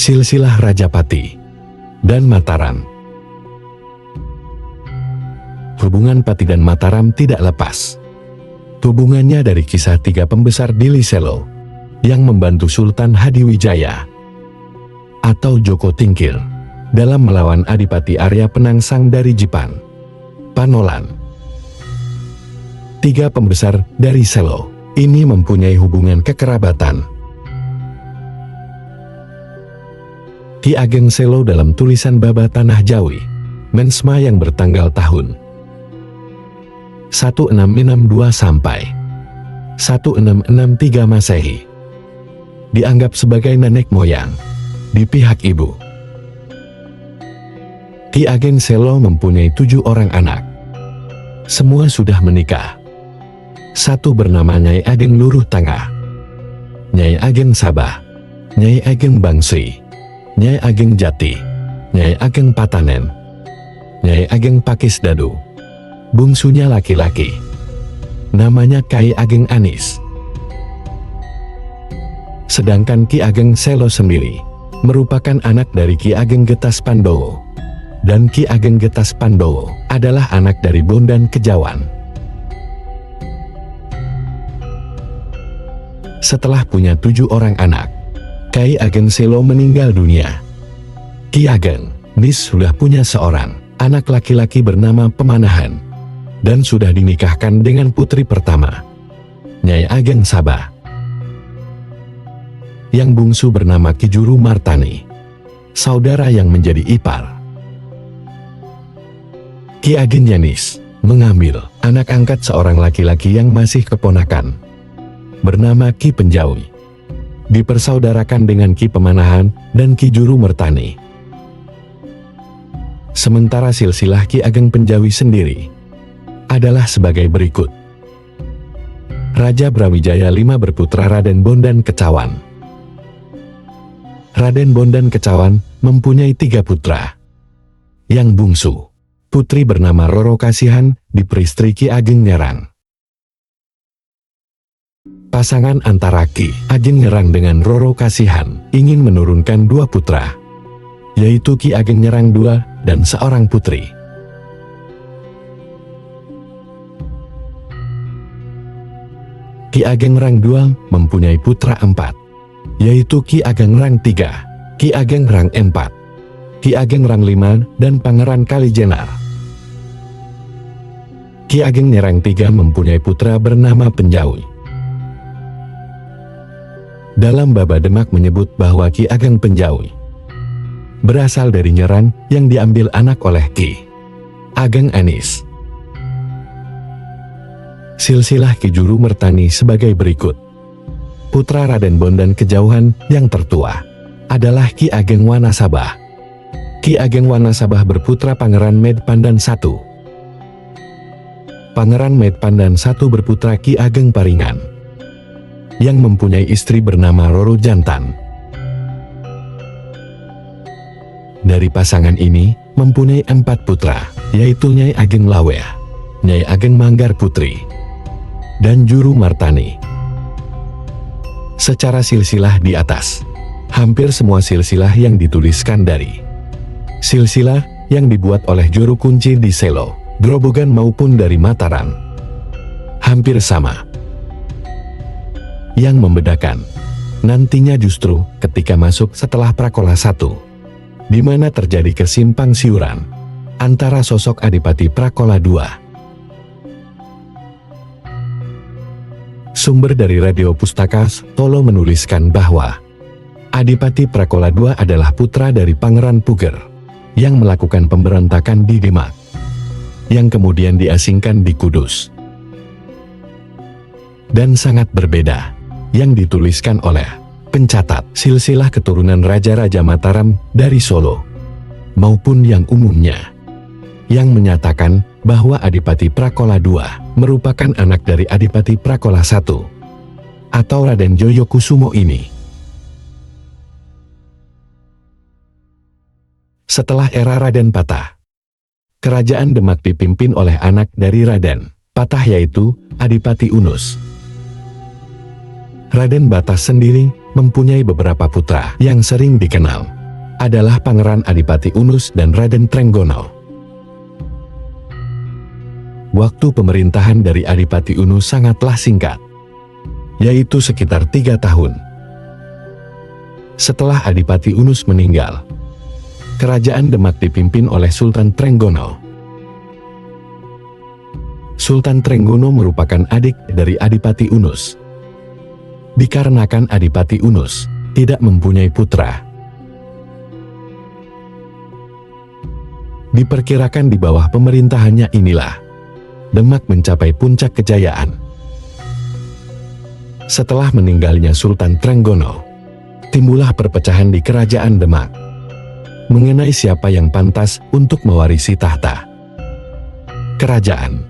Silsilah Rajapati dan Mataram. Hubungan Pati dan Mataram tidak lepas. Hubungannya dari kisah tiga pembesar Dili Selo yang membantu Sultan Hadiwijaya atau Joko Tingkir dalam melawan Adipati Arya Penangsang dari Jepang, Panolan. Tiga pembesar dari Selo ini mempunyai hubungan kekerabatan. Ki Ageng Selo dalam tulisan Baba Tanah Jawi, Mensma yang bertanggal tahun 1662 sampai 1663 Masehi, dianggap sebagai nenek moyang di pihak ibu. Ki Ageng Selo mempunyai 7 orang anak. Semua sudah menikah. Satu bernama Nyai Ageng Luruh Tangah, Nyai Ageng Sabah, Nyai Ageng Bangsi, Nyai Ageng Jati, Nyai Ageng Patanen, Nyai Ageng Pakis Dadu. Bungsunya laki-laki, namanya Kai Ageng Anis. Sedangkan Ki Ageng Selo sendiri merupakan anak dari Ki Ageng Getas Pandowo, dan Ki Ageng Getas Pandowo adalah anak dari Bondan Kejawan. Setelah punya 7 orang anak, Kai Ageng Selo meninggal dunia. Ki Ageng Nis sudah punya seorang anak laki-laki bernama Pemanahan, dan sudah dinikahkan dengan putri pertama, Nyai Ageng Sabah. Yang bungsu bernama Ki Juru Martani, saudara yang menjadi ipar. Ki Ageng Yanis mengambil anak angkat seorang laki-laki yang masih keponakan, bernama Ki Penjawi, dipersaudarakan dengan Ki Pemanahan dan Ki Juru Mertani. Sementara silsilah Ki Ageng Penjawi sendiri adalah sebagai berikut. Raja Brawijaya V berputra Raden Bondan Kecawan. Raden Bondan Kecawan mempunyai 3 putra. Yang bungsu, putri bernama Roro Kasihan, diperistri Ki Ageng Nyerang. Pasangan antara Ki Ageng Nyerang dengan Roro Kasihan ingin menurunkan 2 putra, yaitu Ki Ageng Nyerang II dan seorang putri. Ki Ageng Rang II mempunyai putra 4, yaitu Ki Ageng Rang III, Ki Ageng Rang IV, Ki Ageng Rang V, dan Pangeran Kalijenar. Ki Ageng Nyerang III mempunyai putra bernama Penjawi. Dalam Baba Demak menyebut bahwa Ki Ageng Penjawi berasal dari Nyerang yang diambil anak oleh Ki Ageng Anis. Silsilah Ki Juru Mertani sebagai berikut. Putra Raden Bondan Kejauhan yang tertua adalah Ki Ageng Wanasabah. Ki Ageng Wanasabah berputra Pangeran Medpandan I. Pangeran Medpandan I berputra Ki Ageng Paringan, yang mempunyai istri bernama Roro Jantan. Dari pasangan ini mempunyai 4 putra, yaitu Nyai Ageng Lawea, Nyai Ageng Manggar Putri, dan Juru Martani. Secara silsilah di atas, hampir semua silsilah yang dituliskan dari silsilah yang dibuat oleh Juru Kunci di Selo, Grobogan maupun dari Mataram hampir sama. Yang membedakan nantinya justru ketika masuk setelah Prakola I, di mana terjadi kesimpang siuran antara sosok Adipati Prakola II. Sumber dari Radio Pustaka Solo menuliskan bahwa Adipati Prakola II adalah putra dari Pangeran Puger yang melakukan pemberontakan di Demak, yang kemudian diasingkan di Kudus. Dan sangat berbeda yang dituliskan oleh pencatat silsilah keturunan Raja-Raja Mataram dari Solo, maupun yang umumnya, yang menyatakan bahwa Adipati Prakola II merupakan anak dari Adipati Prakola I, atau Raden Joyokusumo ini. Setelah era Raden Patah, kerajaan Demak dipimpin oleh anak dari Raden Patah, yaitu Adipati Unus. Raden Batas sendiri mempunyai beberapa putra yang sering dikenal adalah Pangeran Adipati Unus dan Raden Trenggono. Waktu pemerintahan dari Adipati Unus sangatlah singkat, yaitu sekitar 3 tahun. Setelah Adipati Unus meninggal, kerajaan Demak dipimpin oleh Sultan Trenggono. Sultan Trenggono merupakan adik dari Adipati Unus. Dikarenakan Adipati Unus tidak mempunyai putra, diperkirakan di bawah pemerintahannya inilah Demak mencapai puncak kejayaan. Setelah meninggalnya Sultan Trenggono, timbullah perpecahan di kerajaan Demak mengenai siapa yang pantas untuk mewarisi tahta kerajaan.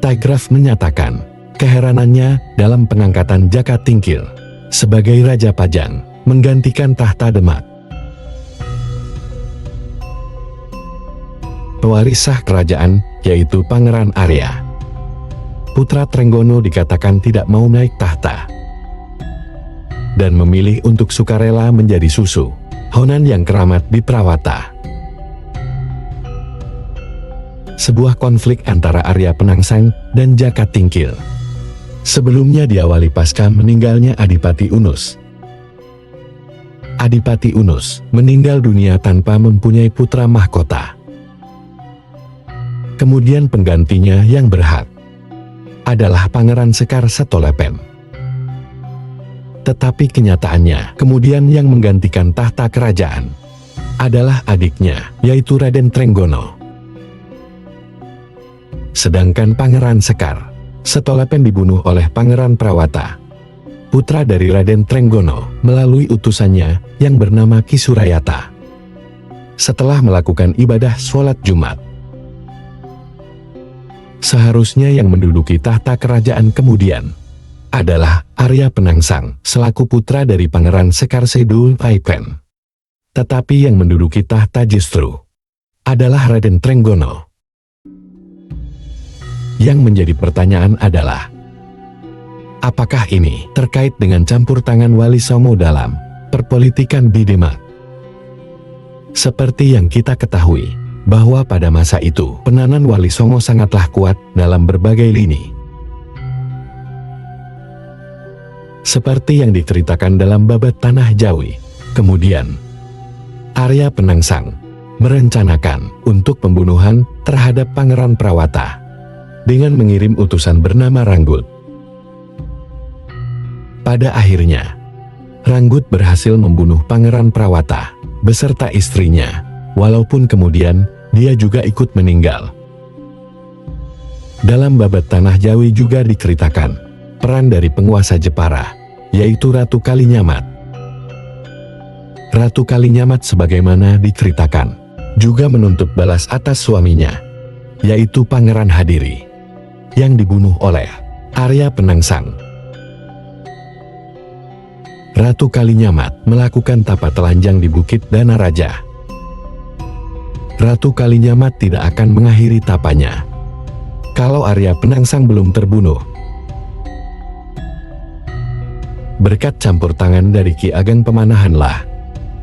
Taiggraf menyatakan keheranannya dalam pengangkatan Jaka Tingkir sebagai Raja Pajang menggantikan tahta Demak. Pewaris sah kerajaan yaitu Pangeran Arya, putra Trenggono, dikatakan tidak mau naik tahta dan memilih untuk sukarela menjadi susu Honan yang keramat di Prawata. Sebuah konflik antara Arya Penangsang dan Jaka Tingkir sebelumnya diawali pasca meninggalnya Adipati Unus. Adipati Unus meninggal dunia tanpa mempunyai putra mahkota. Kemudian penggantinya yang berhak adalah Pangeran Sekar Satolepen. Tetapi kenyataannya kemudian yang menggantikan tahta kerajaan adalah adiknya, yaitu Raden Trenggono. Sedangkan Pangeran Sekar Satolepen dibunuh oleh Pangeran Prawata, putra dari Raden Trenggono, melalui utusannya yang bernama Ki Surayata, setelah melakukan ibadah sholat Jumat. Seharusnya yang menduduki tahta kerajaan kemudian adalah Arya Penangsang selaku putra dari Pangeran Sekar Sedul Paipen. Tetapi yang menduduki tahta justru adalah Raden Trenggono. Yang menjadi pertanyaan adalah, apakah ini terkait dengan campur tangan Wali Songo dalam perpolitikan di Demak? Seperti yang kita ketahui, bahwa pada masa itu penanan Wali Songo sangatlah kuat dalam berbagai lini. Seperti yang diceritakan dalam Babat Tanah Jawi, kemudian Arya Penangsang merencanakan untuk pembunuhan terhadap Pangeran Prawata dengan mengirim utusan bernama Ranggut. Pada akhirnya, Ranggut berhasil membunuh Pangeran Prawata beserta istrinya, walaupun kemudian dia juga ikut meninggal. Dalam Babat Tanah Jawi juga diceritakan peran dari penguasa Jepara, yaitu Ratu Kalinyamat. Ratu Kalinyamat sebagaimana diceritakan juga menuntut balas atas suaminya, yaitu Pangeran Hadiri, yang dibunuh oleh Arya Penangsang. Ratu Kalinyamat melakukan tapa telanjang di Bukit Danaraja. Ratu Kalinyamat tidak akan mengakhiri tapanya kalau Arya Penangsang belum terbunuh. Berkat campur tangan dari Ki Ageng Pemanahanlah,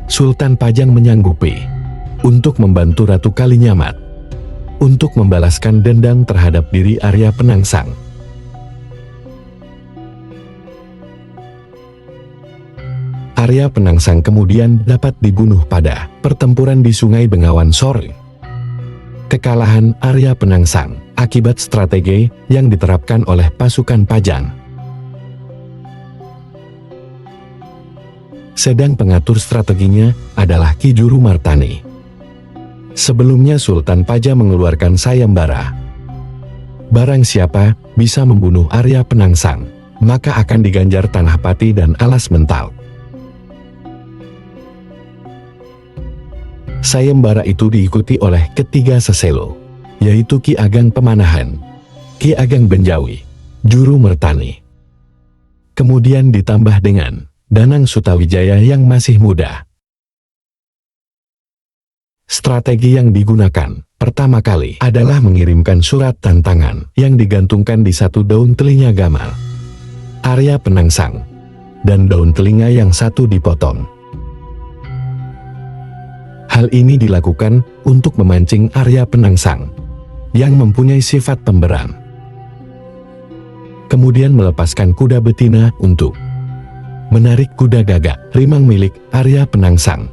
Sultan Pajang menyanggupi untuk membantu Ratu Kalinyamat untuk membalaskan dendam terhadap diri Arya Penangsang. Arya Penangsang kemudian dapat dibunuh pada pertempuran di Sungai Bengawan Sore. Kekalahan Arya Penangsang akibat strategi yang diterapkan oleh pasukan Pajang. Sedang pengatur strateginya adalah Ki Juru Martani. Sebelumnya Sultan Pajang mengeluarkan sayembara. Barang siapa bisa membunuh Arya Penangsang, maka akan diganjar tanah pati dan alas mental. Sayembara itu diikuti oleh ketiga seselo, yaitu Ki Ageng Pemanahan, Ki Ageng Benjawi, Juru Mertani. Kemudian ditambah dengan Danang Sutawijaya yang masih muda. Strategi yang digunakan pertama kali adalah mengirimkan surat tantangan yang digantungkan di satu daun telinga gamal Arya Penangsang, dan daun telinga yang satu dipotong. Hal ini dilakukan untuk memancing Arya Penangsang yang mempunyai sifat pemberang. Kemudian melepaskan kuda betina untuk menarik kuda gagak rimang milik Arya Penangsang.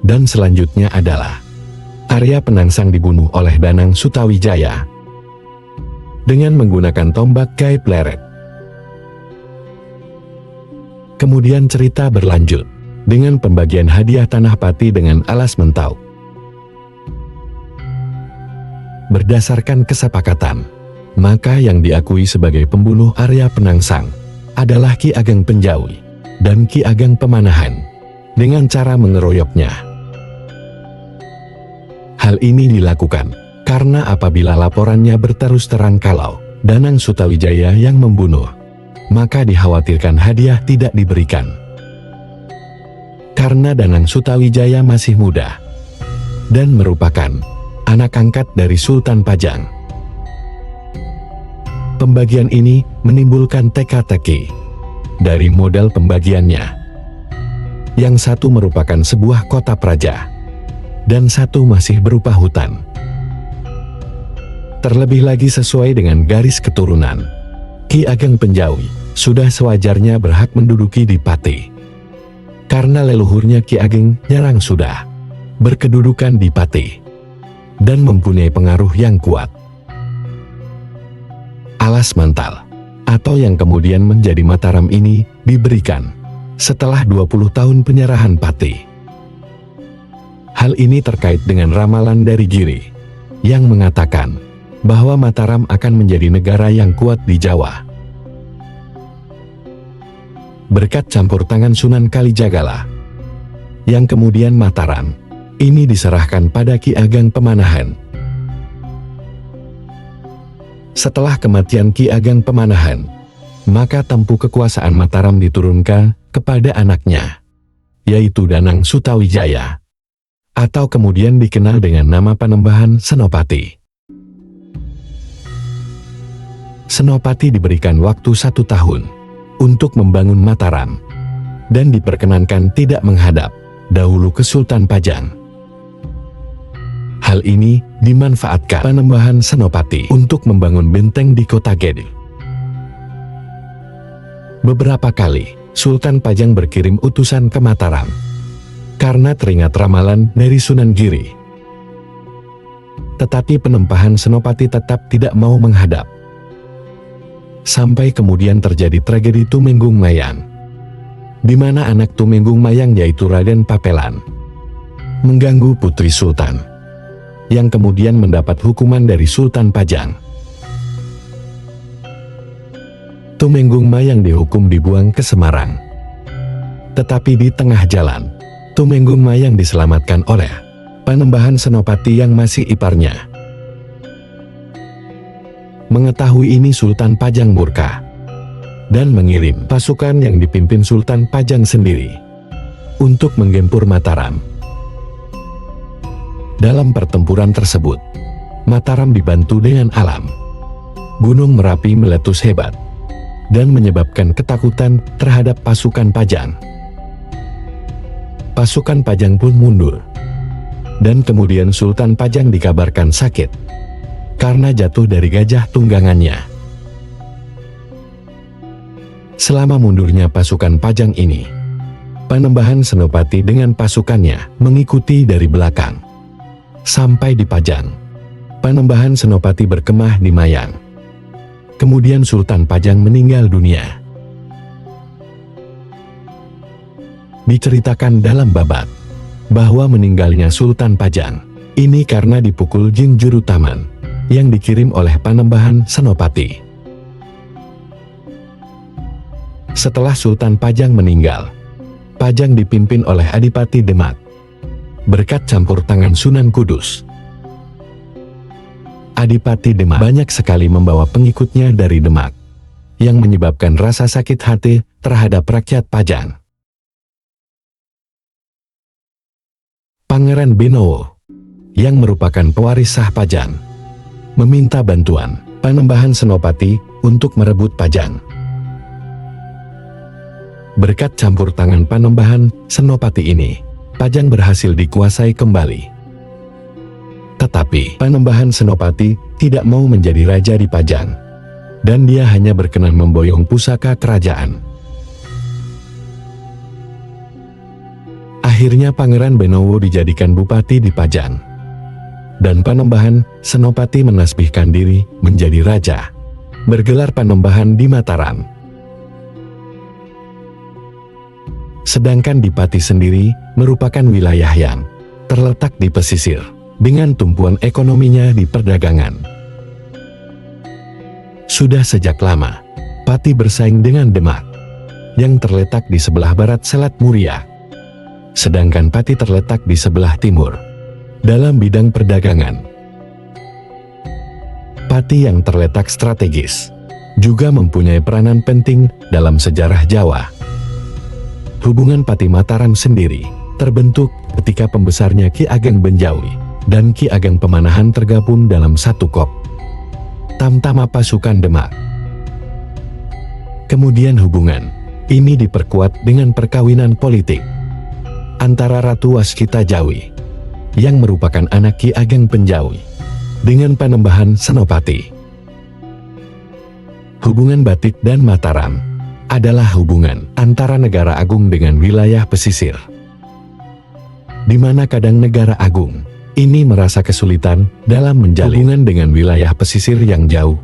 Dan selanjutnya adalah Arya Penangsang dibunuh oleh Danang Sutawijaya dengan menggunakan tombak gaib leret. Kemudian cerita berlanjut dengan pembagian hadiah tanah pati dengan alas mentau. Berdasarkan kesepakatan, maka yang diakui sebagai pembunuh Arya Penangsang adalah Ki Ageng Penjawi dan Ki Ageng Pemanahan dengan cara mengeroyoknya. Hal ini dilakukan karena apabila laporannya berterus terang kalau Danang Sutawijaya yang membunuh, maka dikhawatirkan hadiah tidak diberikan. Karena Danang Sutawijaya masih muda dan merupakan anak angkat dari Sultan Pajang. Pembagian ini menimbulkan teka-teki dari model pembagiannya. Yang satu merupakan sebuah kota praja, dan satu masih berupa hutan. Terlebih lagi sesuai dengan garis keturunan, Ki Ageng Penjawi sudah sewajarnya berhak menduduki di Pati. Karena leluhurnya Ki Ageng Nyerang sudah berkedudukan di Pati dan mempunyai pengaruh yang kuat. Alas mantal, atau yang kemudian menjadi Mataram ini, diberikan setelah 20 tahun penyerahan Pati. Hal ini terkait dengan ramalan dari Giri, yang mengatakan bahwa Mataram akan menjadi negara yang kuat di Jawa. Berkat campur tangan Sunan Kalijagala, yang kemudian Mataram ini diserahkan pada Ki Ageng Pemanahan. Setelah kematian Ki Ageng Pemanahan, maka tempu kekuasaan Mataram diturunkan kepada anaknya, yaitu Danang Sutawijaya, atau kemudian dikenal dengan nama Panembahan Senopati. Senopati diberikan waktu 1 tahun untuk membangun Mataram, dan diperkenankan tidak menghadap dahulu ke Sultan Pajang. Hal ini dimanfaatkan Panembahan Senopati untuk membangun benteng di kota Gede. Beberapa kali Sultan Pajang berkirim utusan ke Mataram karena teringat ramalan dari Sunan Giri. Tetapi Panembahan Senopati tetap tidak mau menghadap. Sampai kemudian terjadi tragedi Tumenggung Mayang, di mana anak Tumenggung Mayang yaitu Raden Papelan mengganggu putri Sultan, yang kemudian mendapat hukuman dari Sultan Pajang. Tumenggung Mayang dihukum dibuang ke Semarang. Tetapi di tengah jalan, Tumenggung Mayang diselamatkan oleh Panembahan Senopati yang masih iparnya. Mengetahui ini Sultan Pajang murka dan mengirim pasukan yang dipimpin Sultan Pajang sendiri untuk menggempur Mataram. Dalam pertempuran tersebut, Mataram dibantu dengan alam. Gunung Merapi meletus hebat dan menyebabkan ketakutan terhadap pasukan Pajang. Pasukan Pajang pun mundur, dan kemudian Sultan Pajang dikabarkan sakit karena jatuh dari gajah tunggangannya. Selama mundurnya pasukan Pajang ini, Panembahan Senopati dengan pasukannya mengikuti dari belakang. Sampai di Pajang, Panembahan Senopati berkemah di Mayang. Kemudian Sultan Pajang meninggal dunia. Diceritakan dalam babat bahwa meninggalnya Sultan Pajang ini karena dipukul jin juru taman yang dikirim oleh Panembahan Senopati. Setelah Sultan Pajang meninggal, Pajang dipimpin oleh Adipati Demak. Berkat campur tangan Sunan Kudus, Adipati Demak banyak sekali membawa pengikutnya dari Demak, yang menyebabkan rasa sakit hati terhadap rakyat Pajang. Pangeran Benowo, yang merupakan pewaris sah Pajang, meminta bantuan Panembahan Senopati untuk merebut Pajang. Berkat campur tangan Panembahan Senopati ini, Pajang berhasil dikuasai kembali. Tetapi Panembahan Senopati tidak mau menjadi raja di Pajang, dan dia hanya berkenan memboyong pusaka kerajaan. Akhirnya Pangeran Benowo dijadikan bupati di Pajang, dan Panembahan Senopati menasbihkan diri menjadi raja, bergelar Panembahan di Mataram. Sedangkan di Pati sendiri merupakan wilayah yang terletak di pesisir, dengan tumpuan ekonominya di perdagangan. Sudah sejak lama, Pati bersaing dengan Demak, yang terletak di sebelah barat Selat Muria. Sedangkan Pati terletak di sebelah timur, dalam bidang perdagangan. Pati yang terletak strategis, juga mempunyai peranan penting dalam sejarah Jawa. Hubungan Pati Mataram sendiri terbentuk ketika pembesarnya Ki Ageng Benjawi dan Ki Ageng Pemanahan tergabung dalam satu kop Tamtama pasukan Demak. Kemudian hubungan ini diperkuat dengan perkawinan politik antara Ratu Waskita Jawi, yang merupakan anak Ki Ageng Benjawi, dengan Panembahan Senopati. Hubungan Batik dan Mataram adalah hubungan antara negara agung dengan wilayah pesisir, di mana kadang negara agung ini merasa kesulitan dalam menjalin hubungan dengan wilayah pesisir yang jauh.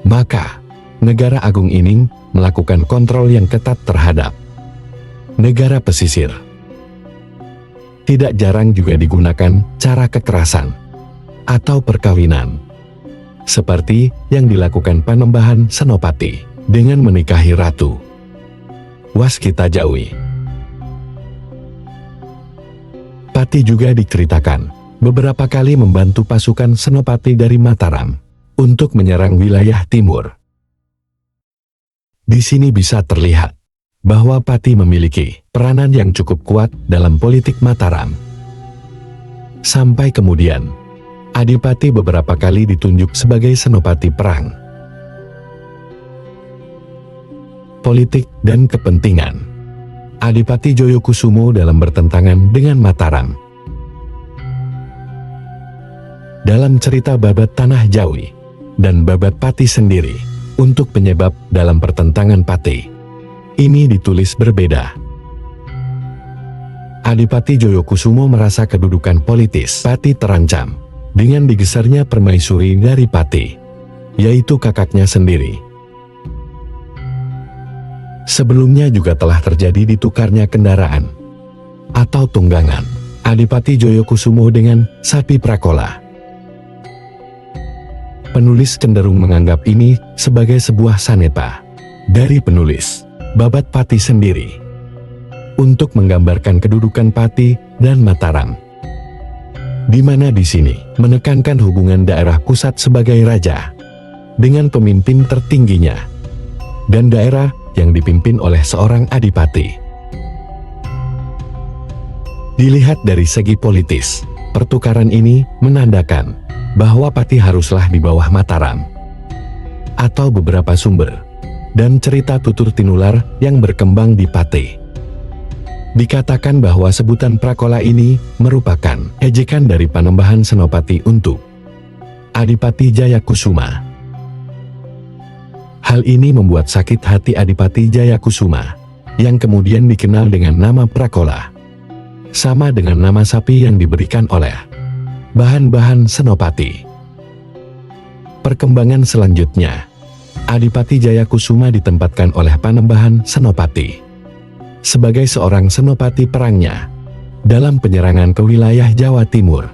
Maka, negara agung ini melakukan kontrol yang ketat terhadap negara pesisir. Tidak jarang juga digunakan cara kekerasan atau perkawinan, seperti yang dilakukan Panembahan Senopati dengan menikahi Ratu Waskita Jawi. Pati juga diceritakan beberapa kali membantu pasukan Senopati dari Mataram untuk menyerang wilayah timur. Di sini bisa terlihat bahwa Pati memiliki peranan yang cukup kuat dalam politik Mataram. Sampai kemudian, Adipati beberapa kali ditunjuk sebagai Senopati Perang. Politik dan kepentingan Adipati Joyokusumo dalam bertentangan dengan Mataram. Dalam cerita Babat Tanah Jawi dan Babat Pati sendiri, untuk penyebab dalam pertentangan Pati ini ditulis berbeda. Adipati Joyokusumo merasa kedudukan politis Pati terancam dengan digesernya permaisuri dari Pati, yaitu kakaknya sendiri. Sebelumnya juga telah terjadi ditukarnya kendaraan atau tunggangan Adipati Joyokusumo dengan sapi Prakola. Penulis cenderung menganggap ini sebagai sebuah saneta dari penulis Babat Pati sendiri untuk menggambarkan kedudukan Pati dan Mataram, di mana di sini menekankan hubungan daerah pusat sebagai raja dengan pemimpin tertingginya dan daerah yang dipimpin oleh seorang adipati. Dilihat dari segi politis, pertukaran ini menandakan bahwa Pati haruslah di bawah Mataram, atau beberapa sumber dan cerita tutur tinular yang berkembang di Pati dikatakan bahwa sebutan Prakola ini merupakan ejekan dari Panembahan Senopati untuk Adipati Jayakusuma. Hal ini membuat sakit hati Adipati Jayakusuma, yang kemudian dikenal dengan nama Prakola, sama dengan nama sapi yang diberikan oleh bahan-bahan Senopati. Perkembangan selanjutnya, Adipati Jayakusuma ditempatkan oleh Panembahan Senopati sebagai seorang Senopati perangnya dalam penyerangan ke wilayah Jawa Timur.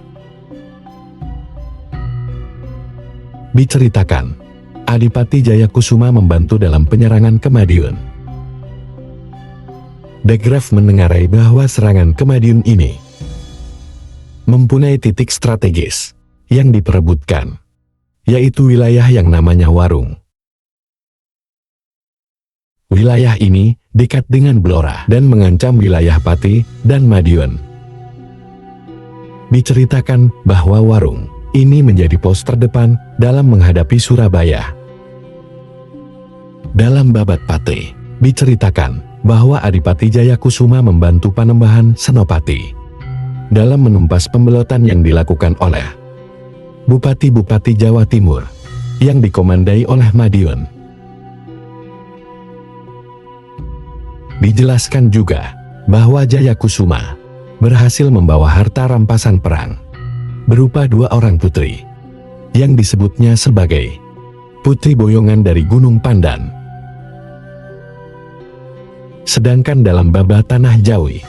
Diceritakan, Adipati Jayakusuma membantu dalam penyerangan ke Madiun. De Graaf menengarai bahwa serangan ke Madiun ini mempunyai titik strategis yang diperebutkan, yaitu wilayah yang namanya Warung. Wilayah ini dekat dengan Blora dan mengancam wilayah Pati dan Madiun. Diceritakan bahwa Warung ini menjadi pos terdepan dalam menghadapi Surabaya. Dalam Babat Pati, diceritakan bahwa Adipati Jayakusuma membantu Panembahan Senopati dalam menumpas pembelotan yang dilakukan oleh Bupati-Bupati Jawa Timur yang dikomandai oleh Madiun. Dijelaskan juga bahwa Jayakusuma berhasil membawa harta rampasan perang berupa 2 orang putri yang disebutnya sebagai putri boyongan dari Gunung Pandan. Sedangkan dalam babah Tanah Jawi,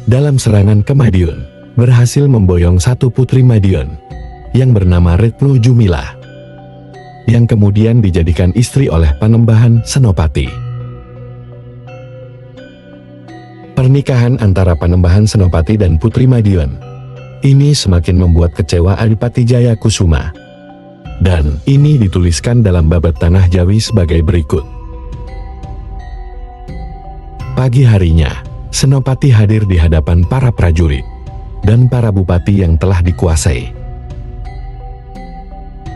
dalam serangan ke Madiun, berhasil memboyong 1 putri Madiun yang bernama Retno Jumila, yang kemudian dijadikan istri oleh Panembahan Senopati. Pernikahan antara Panembahan Senopati dan Putri Madiun ini semakin membuat kecewa Adipati Jayakusuma, dan ini dituliskan dalam Babad Tanah Jawi sebagai berikut. Pagi harinya, Senopati hadir di hadapan para prajurit dan para bupati yang telah dikuasai.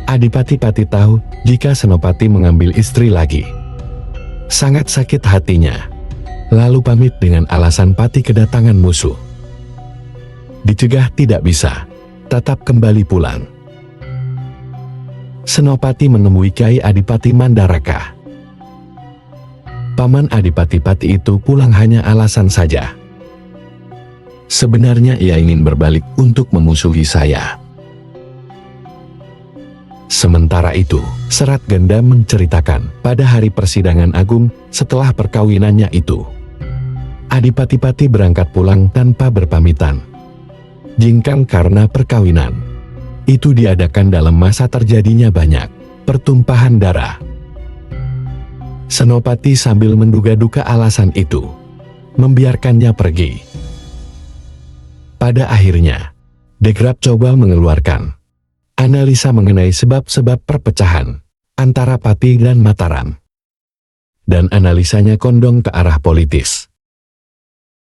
Adipati-pati tahu jika Senopati mengambil istri lagi. Sangat sakit hatinya, lalu pamit dengan alasan Pati kedatangan musuh. Dicegah tidak bisa, tetap kembali pulang. Senopati menemui Kyai Adipati Mandaraka. Paman Adipati-pati itu pulang hanya alasan saja. Sebenarnya ia ingin berbalik untuk memusuhi saya. Sementara itu, Serat Ganda menceritakan pada hari persidangan agung setelah perkawinannya itu, Adipati-pati berangkat pulang tanpa berpamitan. Jingkang karena perkawinan itu diadakan dalam masa terjadinya banyak pertumpahan darah. Senopati sambil menduga-duga alasan itu, membiarkannya pergi. Pada akhirnya, Degrab coba mengeluarkan analisa mengenai sebab-sebab perpecahan antara Pati dan Mataram. Dan analisanya condong ke arah politis,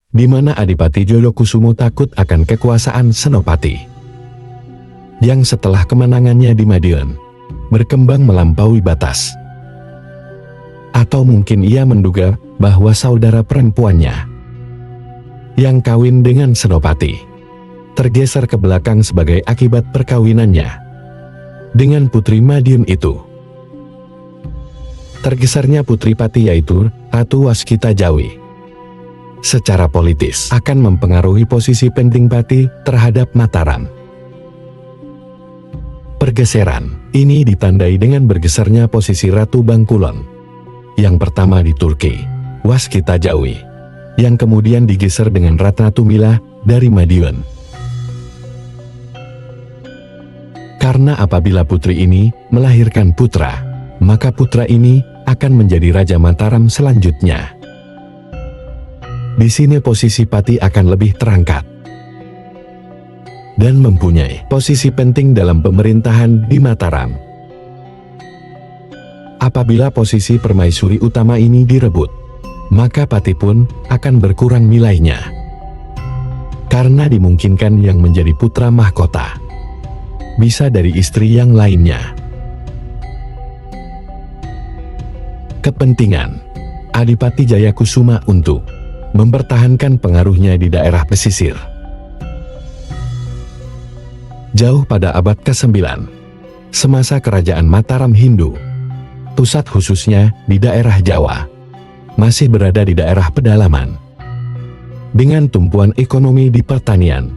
di mana Adipati Jayakusuma takut akan kekuasaan Senopati, yang setelah kemenangannya di Madiun, berkembang melampaui batas. Atau mungkin ia menduga bahwa saudara perempuannya, yang kawin dengan Senopati, tergeser ke belakang sebagai akibat perkawinannya dengan Putri Madiun itu. Tergesernya Putri Pati yaitu Ratu Waskita Jawi secara politis akan mempengaruhi posisi penting Pati terhadap Mataram. Pergeseran ini ditandai dengan bergesernya posisi Ratu Bangkulon, yang pertama di Turki, Waskita Jawi, yang kemudian digeser dengan Ratna Tumila dari Madiun. Karena apabila putri ini melahirkan putra, maka putra ini akan menjadi Raja Mataram selanjutnya. Di sini posisi Pati akan lebih terangkat dan mempunyai posisi penting dalam pemerintahan di Mataram. Apabila posisi permaisuri utama ini direbut, maka Pati pun akan berkurang nilainya, karena dimungkinkan yang menjadi putra mahkota bisa dari istri yang lainnya. Kepentingan Adipati Jayakusuma untuk mempertahankan pengaruhnya di daerah pesisir. Jauh pada abad ke-9, semasa kerajaan Mataram Hindu, pusat khususnya di daerah Jawa, masih berada di daerah pedalaman, dengan tumpuan ekonomi di pertanian.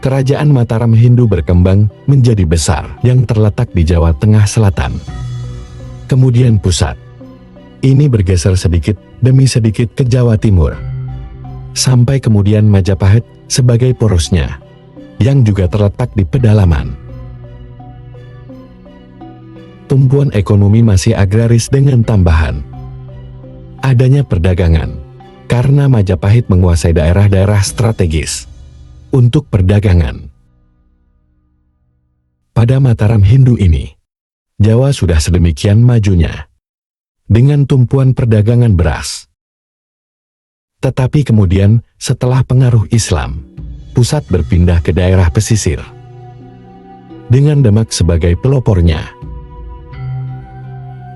Kerajaan Mataram Hindu berkembang menjadi besar yang terletak di Jawa Tengah Selatan. Kemudian pusat ini bergeser sedikit demi sedikit ke Jawa Timur, sampai kemudian Majapahit sebagai porosnya, yang juga terletak di pedalaman. Tumpuan ekonomi masih agraris dengan tambahan adanya perdagangan, karena Majapahit menguasai daerah-daerah strategis untuk perdagangan. Pada Mataram Hindu ini, Jawa sudah sedemikian majunya dengan tumpuan perdagangan beras. Tetapi kemudian setelah pengaruh Islam, pusat berpindah ke daerah pesisir, dengan Demak sebagai pelopornya.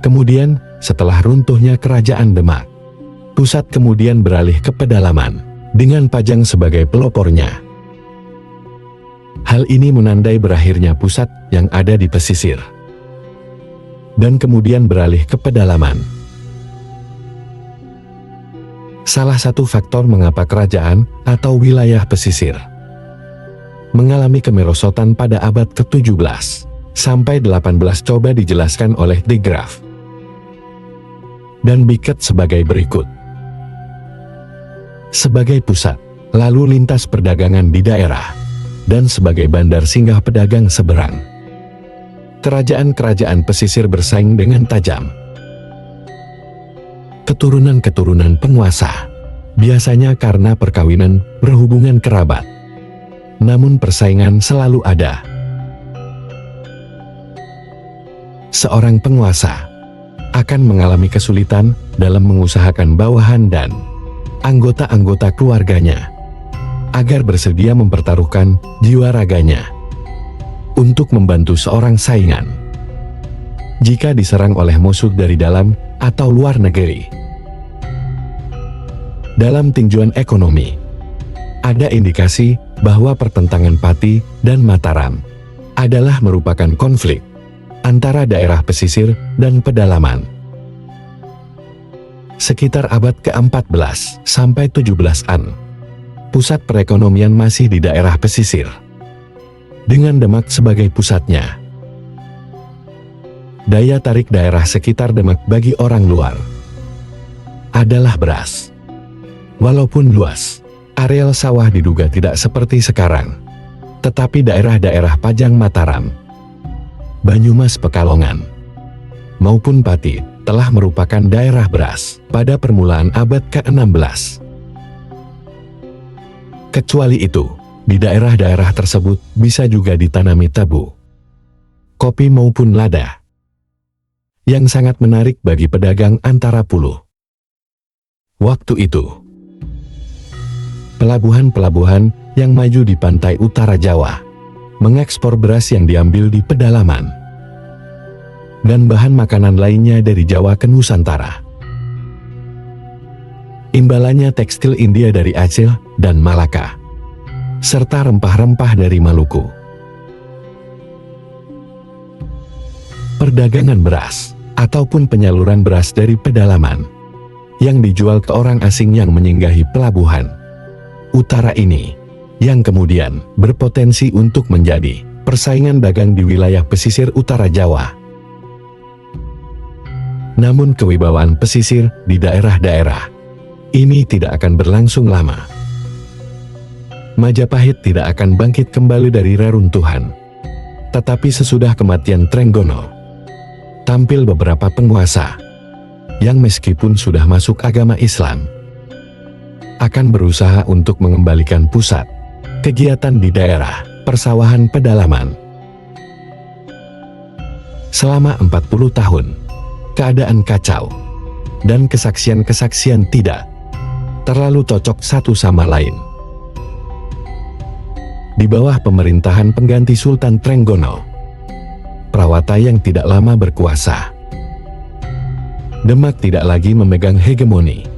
Kemudian setelah runtuhnya kerajaan Demak. Pusat kemudian beralih ke pedalaman, dengan Pajang sebagai pelopornya. Hal ini menandai berakhirnya pusat yang ada di pesisir, dan kemudian beralih ke pedalaman. Salah satu faktor mengapa kerajaan atau wilayah pesisir mengalami kemerosotan pada abad ke-17 sampai 18 coba dijelaskan oleh De Graaf dan Biket sebagai berikut. Sebagai pusat, lalu lintas perdagangan di daerah, dan sebagai bandar singgah pedagang seberang, kerajaan-kerajaan pesisir bersaing dengan tajam. Keturunan-keturunan penguasa, biasanya karena perkawinan berhubungan kerabat, namun persaingan selalu ada. Seorang penguasa akan mengalami kesulitan dalam mengusahakan bawahan dan anggota-anggota keluarganya agar bersedia mempertaruhkan jiwa raganya untuk membantu seorang saingan jika diserang oleh musuh dari dalam atau luar negeri. Dalam tinjauan ekonomi, ada indikasi bahwa pertentangan Pati dan Mataram adalah merupakan konflik antara daerah pesisir dan pedalaman. Sekitar abad ke-14 sampai 17-an, pusat perekonomian masih di daerah pesisir, dengan Demak sebagai pusatnya. Daya tarik daerah sekitar Demak bagi orang luar adalah beras. Walaupun luas, areal sawah diduga tidak seperti sekarang, tetapi daerah-daerah Pajang Mataram, Banyumas Pekalongan, maupun Pati telah merupakan daerah beras pada permulaan abad ke-16. Kecuali itu, di daerah-daerah tersebut bisa juga ditanami tebu, kopi maupun lada, yang sangat menarik bagi pedagang antara pulau. Waktu itu, pelabuhan-pelabuhan yang maju di pantai utara Jawa mengekspor beras yang diambil di pedalaman dan bahan makanan lainnya dari Jawa ke Nusantara. Imbalannya tekstil India dari Aceh dan Malaka, serta rempah-rempah dari Maluku. Perdagangan beras ataupun penyaluran beras dari pedalaman yang dijual ke orang asing yang menyinggahi pelabuhan utara ini, yang kemudian berpotensi untuk menjadi persaingan dagang di wilayah pesisir utara Jawa. Namun kewibawaan pesisir di daerah-daerah ini tidak akan berlangsung lama. Majapahit tidak akan bangkit kembali dari reruntuhan. Tetapi sesudah kematian Trenggono, tampil beberapa penguasa yang meskipun sudah masuk agama Islam, akan berusaha untuk mengembalikan pusat kegiatan di daerah persawahan pedalaman. Selama 40 tahun, keadaan kacau, dan kesaksian-kesaksian tidak terlalu cocok satu sama lain. Di bawah pemerintahan pengganti Sultan Trenggono, Prawata yang tidak lama berkuasa, Demak tidak lagi memegang hegemoni.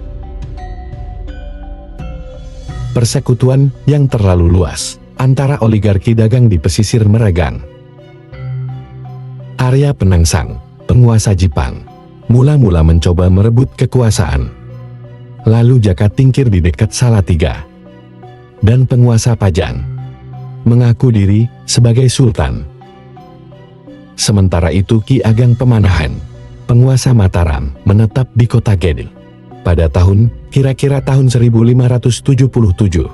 Persekutuan yang terlalu luas antara oligarki dagang di pesisir meregang. Arya Penangsang, penguasa Jipang, mula-mula mencoba merebut kekuasaan. Lalu Jaka Tingkir di dekat Salatiga, dan penguasa Pajang mengaku diri sebagai sultan. Sementara itu Ki Ageng Pemanahan, penguasa Mataram, menetap di kota Gede pada kira-kira tahun 1577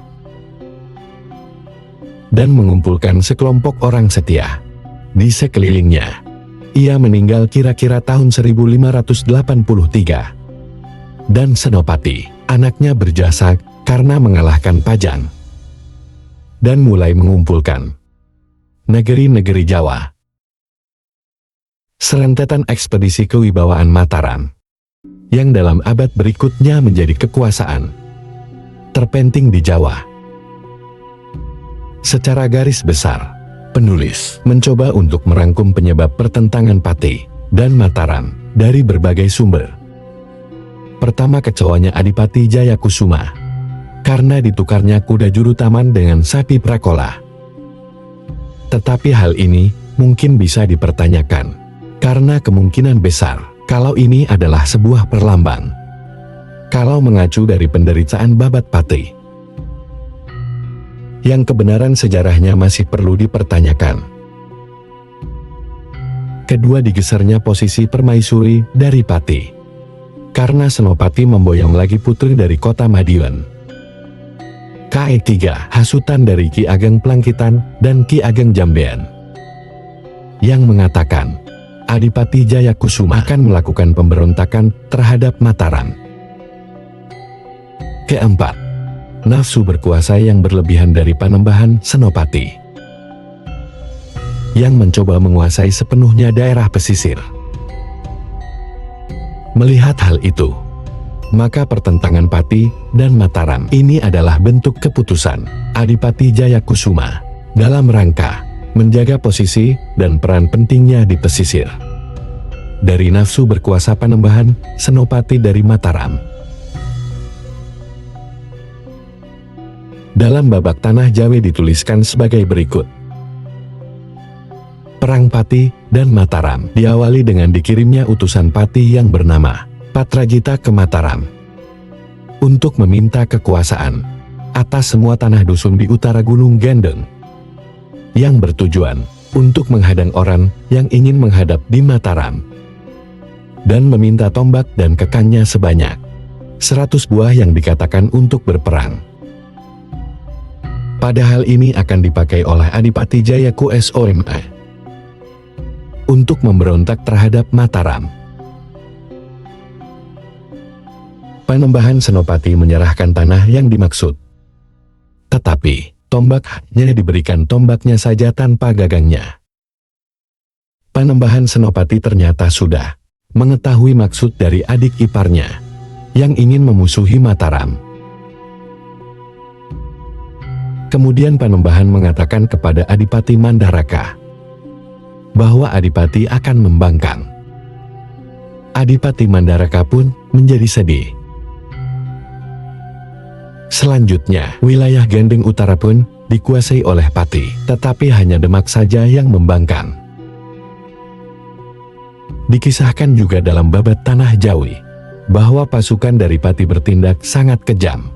dan mengumpulkan sekelompok orang setia di sekelilingnya. Ia meninggal kira-kira tahun 1583 dan Senopati, anaknya berjasa karena mengalahkan Pajang dan mulai mengumpulkan negeri-negeri Jawa. Serentetan ekspedisi kewibawaan Mataram yang dalam abad berikutnya menjadi kekuasaan terpenting di Jawa. Secara garis besar, penulis mencoba untuk merangkum penyebab pertentangan Pati dan Mataram dari berbagai sumber. Pertama, kecewanya Adipati Jayakusuma karena ditukarnya kuda Jurutaman dengan sapi Prakola. Tetapi hal ini mungkin bisa dipertanyakan karena kemungkinan besar kalau ini adalah sebuah perlambang. Kalau mengacu dari penderitaan Babat Pati, yang kebenaran sejarahnya masih perlu dipertanyakan. Kedua, digesernya posisi permaisuri dari Pati karena Senopati memboyong lagi putri dari kota Madiun. Ketiga, hasutan dari Ki Ageng Plangkitan dan Ki Ageng Jambean yang mengatakan Adipati Jayakusuma akan melakukan pemberontakan terhadap Mataram. Keempat, nafsu berkuasa yang berlebihan dari Panembahan Senopati yang mencoba menguasai sepenuhnya daerah pesisir. Melihat hal itu, maka pertentangan Pati dan Mataram ini adalah bentuk keputusan Adipati Jayakusuma dalam rangka menjaga posisi dan peran pentingnya di pesisir. Dari nafsu berkuasa Panembahan Senopati dari Mataram. Dalam Babak Tanah Jawi dituliskan sebagai berikut. Perang Pati dan Mataram diawali dengan dikirimnya utusan Pati yang bernama Patrajita ke Mataram untuk meminta kekuasaan atas semua tanah dusun di utara Gunung Gendeng yang bertujuan untuk menghadang orang yang ingin menghadap di Mataram dan meminta tombak dan kekangnya sebanyak 100 buah yang dikatakan untuk berperang. Padahal ini akan dipakai oleh Adipati Jayakusuma untuk memberontak terhadap Mataram. Panembahan Senopati menyerahkan tanah yang dimaksud. Tetapi, tombak hanya diberikan tombaknya saja tanpa gagangnya. Panembahan Senopati ternyata sudah mengetahui maksud dari adik iparnya yang ingin memusuhi Mataram. Kemudian Panembahan mengatakan kepada Adipati Mandaraka bahwa Adipati akan membangkang. Adipati Mandaraka pun menjadi sedih. Selanjutnya, wilayah Gendeng Utara pun dikuasai oleh Pati, tetapi hanya Demak saja yang membangkang. Dikisahkan juga dalam Babat Tanah Jawi bahwa pasukan dari Pati bertindak sangat kejam.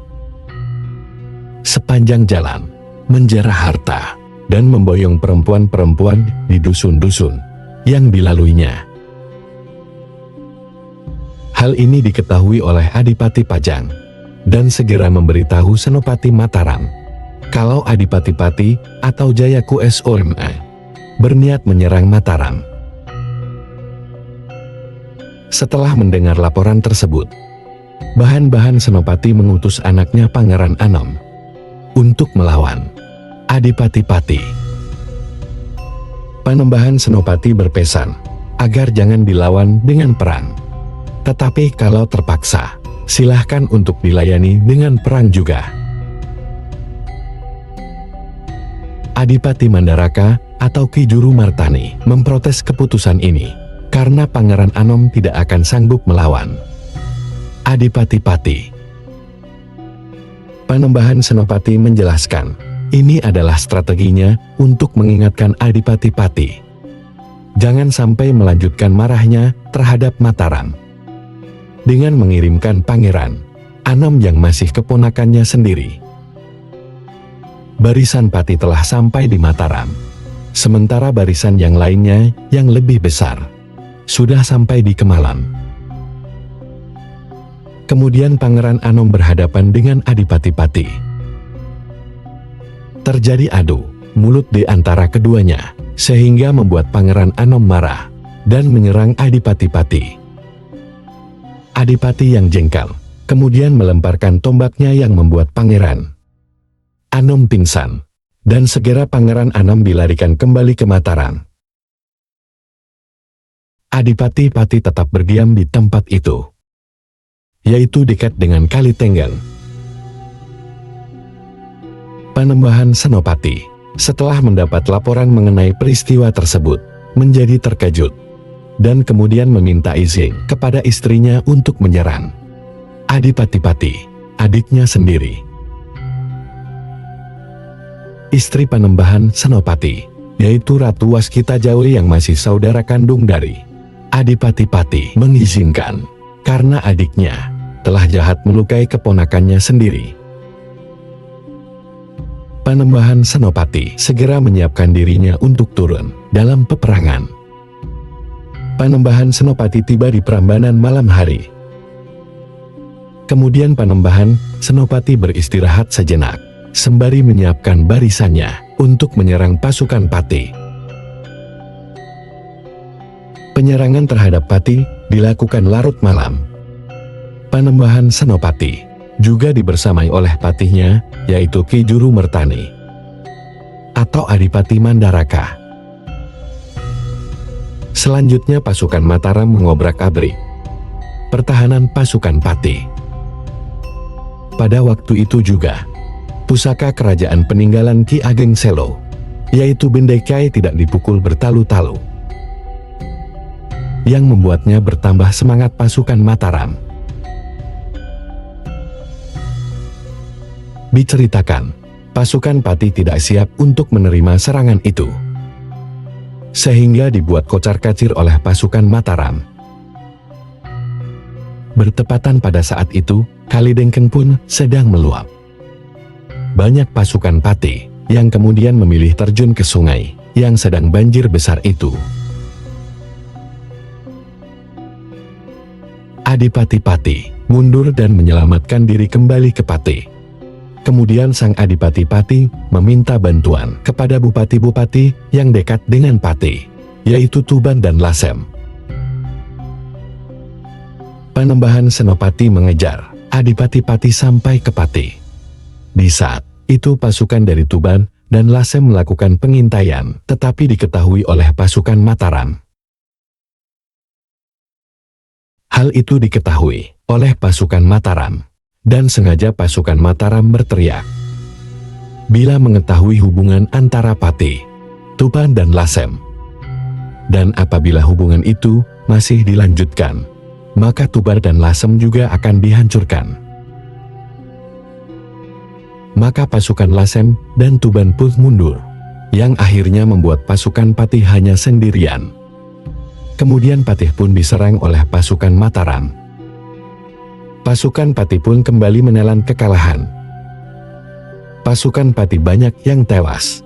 Sepanjang jalan, menjarah harta dan memboyong perempuan-perempuan di dusun-dusun yang dilaluinya. Hal ini diketahui oleh Adipati Pajang dan segera memberitahu Senopati Mataram kalau Adipati Pati atau Jayakusuma berniat menyerang Mataram. Setelah mendengar laporan tersebut, bahan-bahan Senopati mengutus anaknya Pangeran Anom untuk melawan Adipati Pati. Panembahan Senopati berpesan agar jangan dilawan dengan perang. Tetapi kalau terpaksa, silahkan untuk dilayani dengan perang juga. Adipati Mandaraka atau Ki Juru Martani memprotes keputusan ini karena Pangeran Anom tidak akan sanggup melawan Adipati Pati. Panembahan Senopati menjelaskan ini adalah strateginya untuk mengingatkan Adipati Pati jangan sampai melanjutkan marahnya terhadap Mataram dengan mengirimkan Pangeran Anom yang masih keponakannya sendiri. Barisan Pati telah sampai di Mataram, sementara barisan yang lainnya yang lebih besar sudah sampai di Kemalam. Kemudian Pangeran Anom berhadapan dengan Adipati Pati. Terjadi adu mulut di antara keduanya, sehingga membuat Pangeran Anom marah dan menyerang Adipati Pati. Adipati yang jengkel kemudian melemparkan tombaknya yang membuat Pangeran Anom pingsan, dan segera Pangeran Anom dilarikan kembali ke Mataram. Adipati Pati tetap berdiam di tempat itu, yaitu dekat dengan Kali Tenggang. Panembahan Senopati setelah mendapat laporan mengenai peristiwa tersebut menjadi terkejut dan kemudian meminta izin kepada istrinya untuk menyerang Adipati-Pati, adiknya sendiri. Istri Panembahan Senopati, yaitu Ratu Waskita Jauri yang masih saudara kandung dari Adipati-Pati, mengizinkan karena adiknya telah jahat melukai keponakannya sendiri. Panembahan Senopati segera menyiapkan dirinya untuk turun dalam peperangan. Panembahan Senopati tiba di Prambanan malam hari. Kemudian Panembahan Senopati beristirahat sejenak, sembari menyiapkan barisannya untuk menyerang pasukan Pati. Penyerangan terhadap Pati dilakukan larut malam. Panembahan Senopati juga dibersamai oleh patihnya, yaitu Ki Juru Mertani atau Adipati Mandaraka. Selanjutnya pasukan Mataram mengobrak-abrik pertahanan pasukan Pati. Pada waktu itu juga, pusaka kerajaan peninggalan Ki Ageng Selo, yaitu Bendekai, tidak dipukul bertalu-talu, yang membuatnya bertambah semangat pasukan Mataram. Diceritakan, pasukan Pati tidak siap untuk menerima serangan itu, sehingga dibuat kocar-kacir oleh pasukan Mataram. Bertepatan pada saat itu, Kali Dengkeng pun sedang meluap. Banyak pasukan Pati yang kemudian memilih terjun ke sungai yang sedang banjir besar itu. Adipati-Pati mundur dan menyelamatkan diri kembali ke Pati. Kemudian sang Adipati-Pati meminta bantuan kepada bupati-bupati yang dekat dengan Pati, yaitu Tuban dan Lasem. Panembahan Senopati mengejar Adipati-Pati sampai ke Pati. Di saat itu pasukan dari Tuban dan Lasem melakukan pengintaian, tetapi diketahui oleh pasukan Mataram. Hal itu diketahui oleh pasukan Mataram, dan sengaja pasukan Mataram berteriak. Bila mengetahui hubungan antara Pati, Tuban dan Lasem, dan apabila hubungan itu masih dilanjutkan, maka Tuban dan Lasem juga akan dihancurkan. Maka pasukan Lasem dan Tuban pun mundur, yang akhirnya membuat pasukan Pati hanya sendirian. Kemudian Patih pun diserang oleh pasukan Mataram. Pasukan Pati pun kembali menelan kekalahan. Pasukan Pati banyak yang tewas,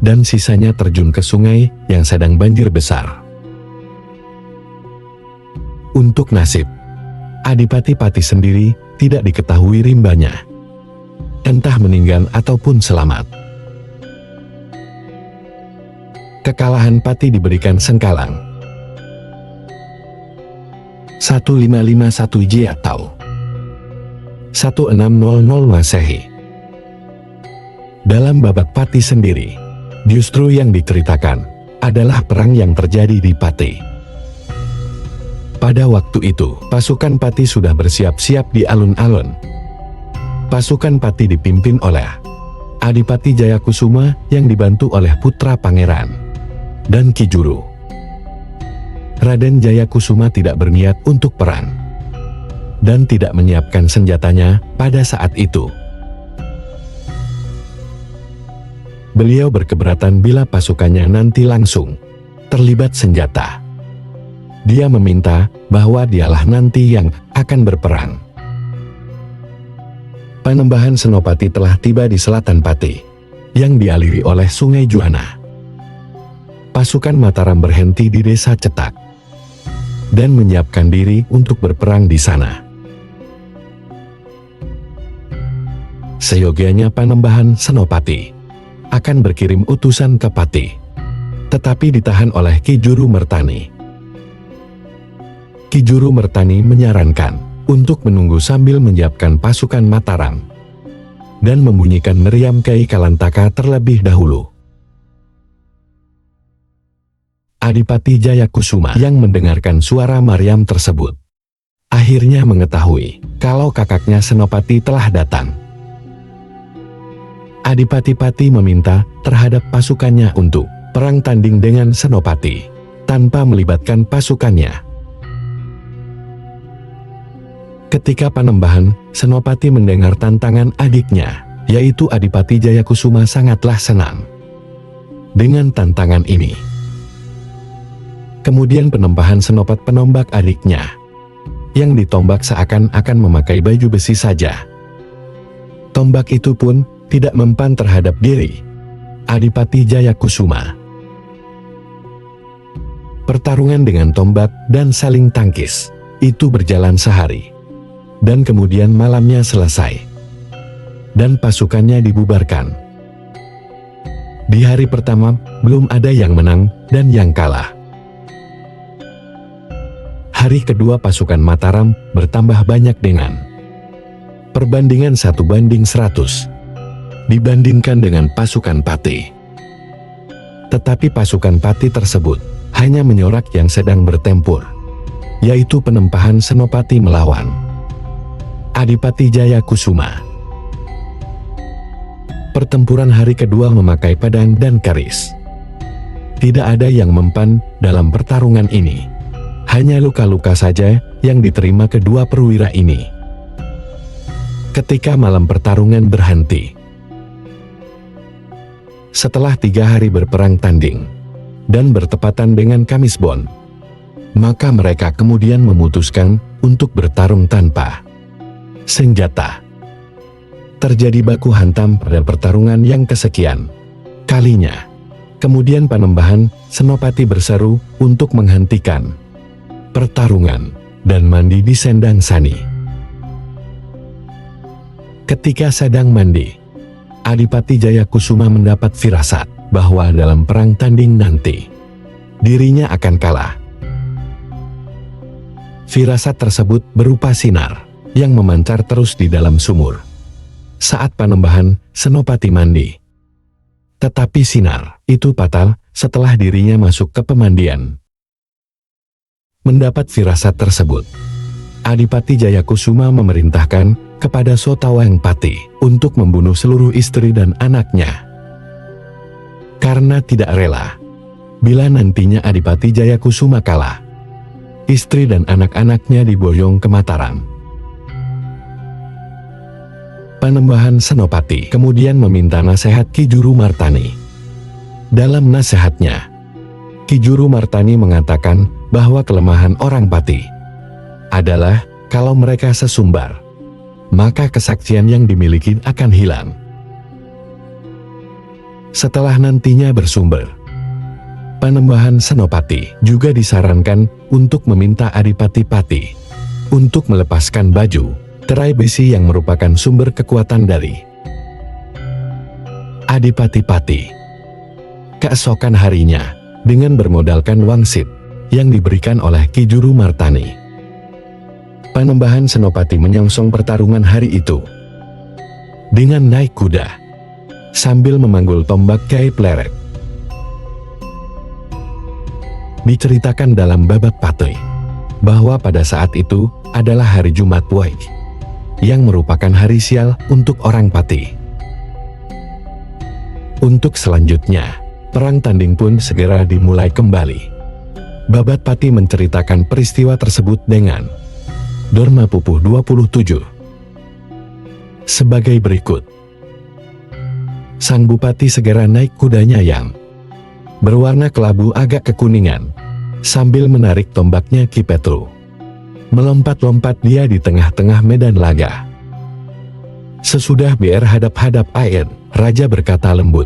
dan sisanya terjun ke sungai yang sedang banjir besar. Untuk nasib Adipati-Pati sendiri tidak diketahui rimbanya, entah meninggal ataupun selamat. Kekalahan Pati diberikan Sengkalang 1551 J atau 1600 Masehi. Dalam babak Pati sendiri, justru yang diceritakan adalah perang yang terjadi di Pati. Pada waktu itu, pasukan Pati sudah bersiap-siap di alun-alun. Pasukan Pati dipimpin oleh Adipati Jayakusuma yang dibantu oleh putra pangeran dan Ki Juru. Raden Jayakusuma tidak berniat untuk perang dan tidak menyiapkan senjatanya pada saat itu. Beliau berkeberatan bila pasukannya nanti langsung terlibat senjata. Dia meminta bahwa dialah nanti yang akan berperang. Panembahan Senopati telah tiba di selatan Pati, yang dialiri oleh Sungai Juana. Pasukan Mataram berhenti di desa Cetak dan menyiapkan diri untuk berperang di sana. Seyogianya Panembahan Senopati akan berkirim utusan ke Pati, tetapi ditahan oleh Ki Juru Mertani. Ki Juru Mertani menyarankan untuk menunggu sambil menyiapkan pasukan Mataram dan membunyikan meriam Kai Kalantaka terlebih dahulu. Adipati Jayakusuma yang mendengarkan suara meriam tersebut akhirnya mengetahui kalau kakaknya Senopati telah datang. Adipati-Pati meminta terhadap pasukannya untuk perang tanding dengan Senopati, tanpa melibatkan pasukannya. Ketika Panembahan, Senopati mendengar tantangan adiknya, yaitu Adipati Jayakusuma, sangatlah senang dengan tantangan ini. Kemudian Panembahan Senopati penombak adiknya, yang ditombak seakan-akan memakai baju besi saja. Tombak itu pun tidak mempan terhadap diri Adipati Jayakusuma. Pertarungan dengan tombak dan saling tangkis itu berjalan sehari. Dan kemudian malamnya selesai, dan pasukannya dibubarkan. Di hari pertama, belum ada yang menang dan yang kalah. Hari kedua pasukan Mataram bertambah banyak dengan perbandingan 1:100 dibandingkan dengan pasukan Pati. Tetapi pasukan Pati tersebut hanya menyorak yang sedang bertempur, yaitu Panembahan Senopati melawan Adipati Jayakusuma. Pertempuran hari kedua memakai pedang dan keris. Tidak ada yang mempan dalam pertarungan ini. Hanya luka-luka saja yang diterima kedua perwira ini. Ketika malam pertarungan berhenti, setelah 3 hari berperang tanding dan bertepatan dengan Kamis Bon, maka mereka kemudian memutuskan untuk bertarung tanpa senjata. Terjadi baku hantam pada pertarungan yang kesekian kalinya. Kemudian Panembahan Senopati berseru untuk menghentikan pertarungan dan mandi di sendang sani. Ketika sedang mandi, Adipati Jayakusuma mendapat firasat bahwa dalam perang tanding nanti dirinya akan kalah. Firasat tersebut berupa sinar yang memancar terus di dalam sumur saat Panembahan Senopati mandi. Tetapi sinar itu fatal setelah dirinya masuk ke pemandian. Mendapat firasat tersebut, Adipati Jayakusuma memerintahkan kepada Sotawang Pati untuk membunuh seluruh istri dan anaknya. Karena tidak rela bila nantinya Adipati Jayakusuma kalah, istri dan anak-anaknya diboyong ke Mataram. Panembahan Senopati kemudian meminta nasihat Ki Juru Martani. Dalam nasihatnya, Ki Juru Martani mengatakan bahwa kelemahan orang Pati adalah kalau mereka sesumbar, maka kesaktian yang dimiliki akan hilang. Setelah nantinya bersumber, Panembahan Senopati juga disarankan untuk meminta Adipati Pati untuk melepaskan baju terai besi yang merupakan sumber kekuatan dari Adipati Pati. Keesokan harinya, dengan bermodalkan wangsit yang diberikan oleh Ki Juru Martani, Panembahan Senopati menyongsong pertarungan hari itu dengan naik kuda sambil memanggul tombak Kyai Pleret. Diceritakan dalam Babak Pati bahwa pada saat itu adalah hari Jumat Wage, yang merupakan hari sial untuk orang Pati. Untuk selanjutnya, perang tanding pun segera dimulai kembali. Babat Pati menceritakan peristiwa tersebut dengan Dharma Pupuh 27 sebagai berikut. Sang Bupati segera naik kudanya yang berwarna kelabu agak kekuningan, sambil menarik tombaknya Ki Petru. Melompat-lompat dia di tengah-tengah medan laga. Sesudah berhadap-hadap air, Raja berkata lembut,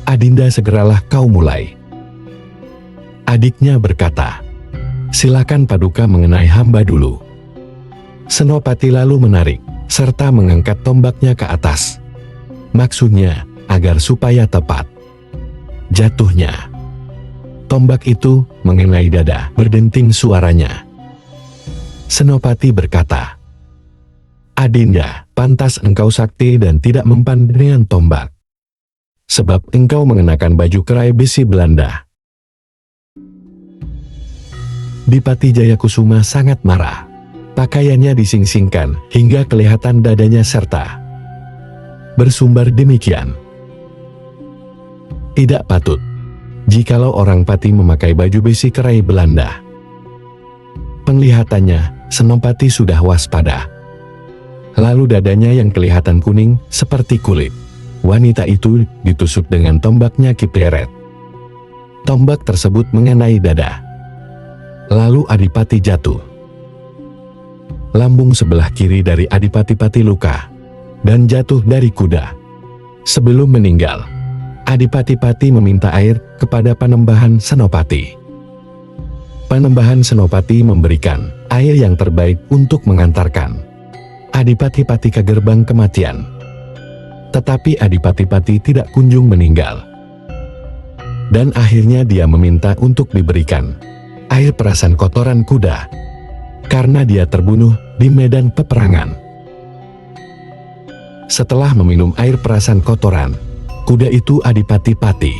"Adinda, segeralah kau mulai." Adiknya berkata, "Silakan Paduka mengenai hamba dulu." Senopati lalu menarik, serta mengangkat tombaknya ke atas. Maksudnya, agar supaya tepat jatuhnya. Tombak itu mengenai dada, berdenting suaranya. Senopati berkata, "Adinda, pantas engkau sakti dan tidak mempan dengan tombak, sebab engkau mengenakan baju kerai besi Belanda." Adipati Jayakusuma sangat marah. Pakaiannya dising-singkan hingga kelihatan dadanya serta bersumbar demikian. Tidak patut. jikalau orang Pati memakai baju besi kerai Belanda. Penglihatannya, Senopati sudah waspada. Lalu dadanya yang kelihatan kuning seperti kulit. Wanita itu ditusuk dengan tombaknya Ki Pleret. Tombak tersebut mengenai dada. Lalu Adipati jatuh. Lambung sebelah kiri dari Adipati Pati luka dan jatuh dari kuda. Sebelum meninggal, Adipati Pati meminta air kepada Panembahan Senopati. Panembahan Senopati memberikan air yang terbaik untuk mengantarkan Adipati Pati ke gerbang kematian. Tetapi Adipati Pati tidak kunjung meninggal. Dan akhirnya dia meminta untuk diberikan air perasan kotoran kuda, karena dia terbunuh di medan peperangan. Setelah meminum air perasan kotoran, kuda itu Adipati Pati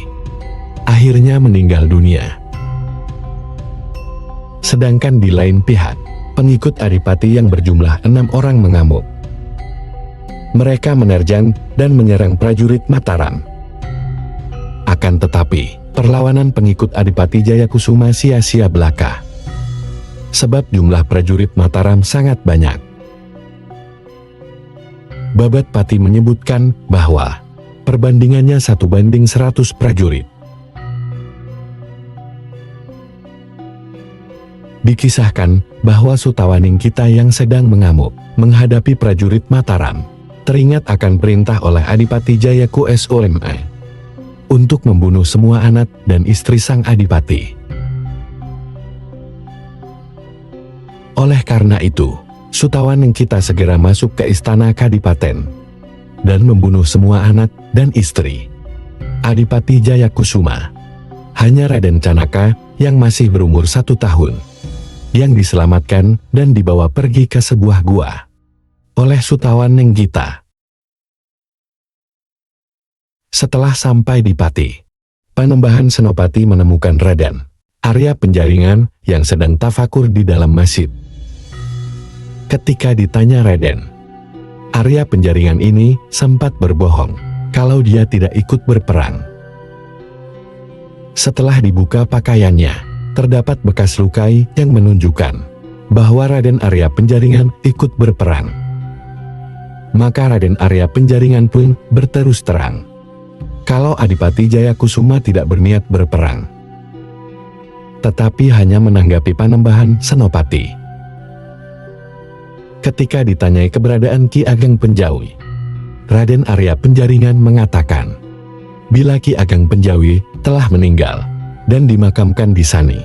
akhirnya meninggal dunia. Sedangkan di lain pihak, pengikut Adipati yang berjumlah 6 orang mengamuk. Mereka menerjang dan menyerang prajurit Mataram. Akan tetapi, perlawanan pengikut Adipati Jayakusuma sia-sia belaka. Sebab jumlah prajurit Mataram sangat banyak. Babat Pati menyebutkan bahwa perbandingannya 1:100 prajurit. Dikisahkan bahwa Sutawaning kita yang sedang mengamuk menghadapi prajurit Mataram teringat akan perintah oleh Adipati Jayakusuma untuk membunuh semua anak dan istri sang Adipati. Oleh karena itu, Sutawaning kita segera masuk ke istana Kadipaten dan membunuh semua anak dan istri Adipati Jayakusuma. Hanya Raden Canaka yang masih berumur 1 tahun yang diselamatkan dan dibawa pergi ke sebuah gua oleh Sutawaning kita. Setelah sampai di Pati, Panembahan Senopati menemukan Raden Arya Penjaringan yang sedang tafakur di dalam masjid. Ketika ditanya Raden, Arya Penjaringan ini sempat berbohong kalau dia tidak ikut berperang. Setelah dibuka pakaiannya, terdapat bekas lukai yang menunjukkan bahwa Raden Arya Penjaringan ikut berperang. Maka Raden Arya Penjaringan pun berterus terang kalau Adipati Jayakusuma tidak berniat berperang, tetapi hanya menanggapi Panembahan Senopati. Ketika ditanyai keberadaan Ki Ageng Penjawi, Raden Arya Penjaringan mengatakan, bila Ki Ageng Penjawi telah meninggal dan dimakamkan di sani.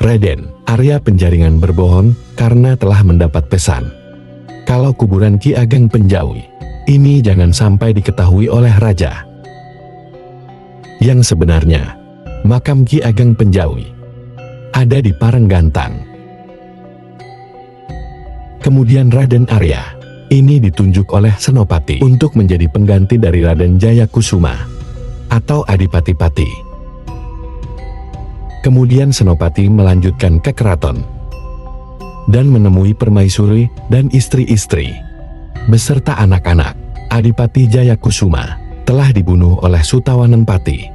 Raden Arya Penjaringan berbohong karena telah mendapat pesan kalau kuburan Ki Ageng Penjawi ini jangan sampai diketahui oleh raja. Yang sebenarnya, makam Ki Ageng Penjawi ada di Parenggantang. Kemudian Raden Arya ini ditunjuk oleh Senopati untuk menjadi pengganti dari Raden Jayakusuma atau Adipati Pati. Kemudian Senopati melanjutkan ke keraton dan menemui permaisuri dan istri-istri beserta anak-anak Adipati Jayakusuma telah dibunuh oleh Sutawaning Pati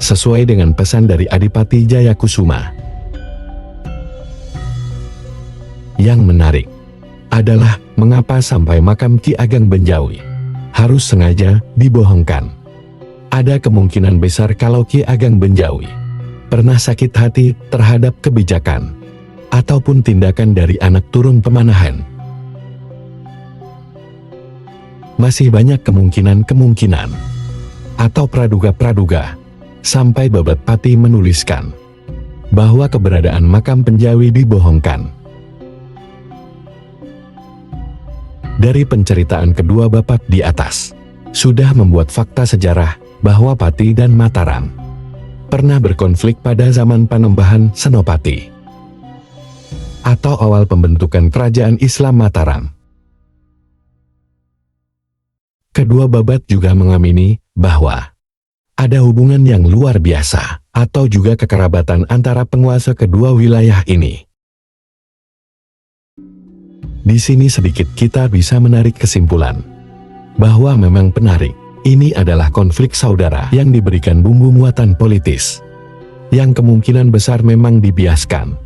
sesuai dengan pesan dari Adipati Jayakusuma. Yang menarik adalah mengapa sampai makam Ki Ageng Penjawi harus sengaja dibohongkan. Ada kemungkinan besar kalau Ki Ageng Penjawi pernah sakit hati terhadap kebijakan ataupun tindakan dari anak turun pemanahan. Masih banyak kemungkinan-kemungkinan atau praduga-praduga sampai Babat Pati menuliskan bahwa keberadaan makam Penjawi dibohongkan. Dari penceritaan kedua bapak di atas, sudah membuat fakta sejarah bahwa Pati dan Mataram pernah berkonflik pada zaman Panembahan Senopati atau awal pembentukan kerajaan Islam Mataram. Kedua babat juga mengamini bahwa ada hubungan yang luar biasa atau juga kekerabatan antara penguasa kedua wilayah ini. Di sini sedikit kita bisa menarik kesimpulan bahwa memang penarik Ini adalah konflik saudara yang diberikan bumbu muatan politis, yang kemungkinan besar memang dibiaskan.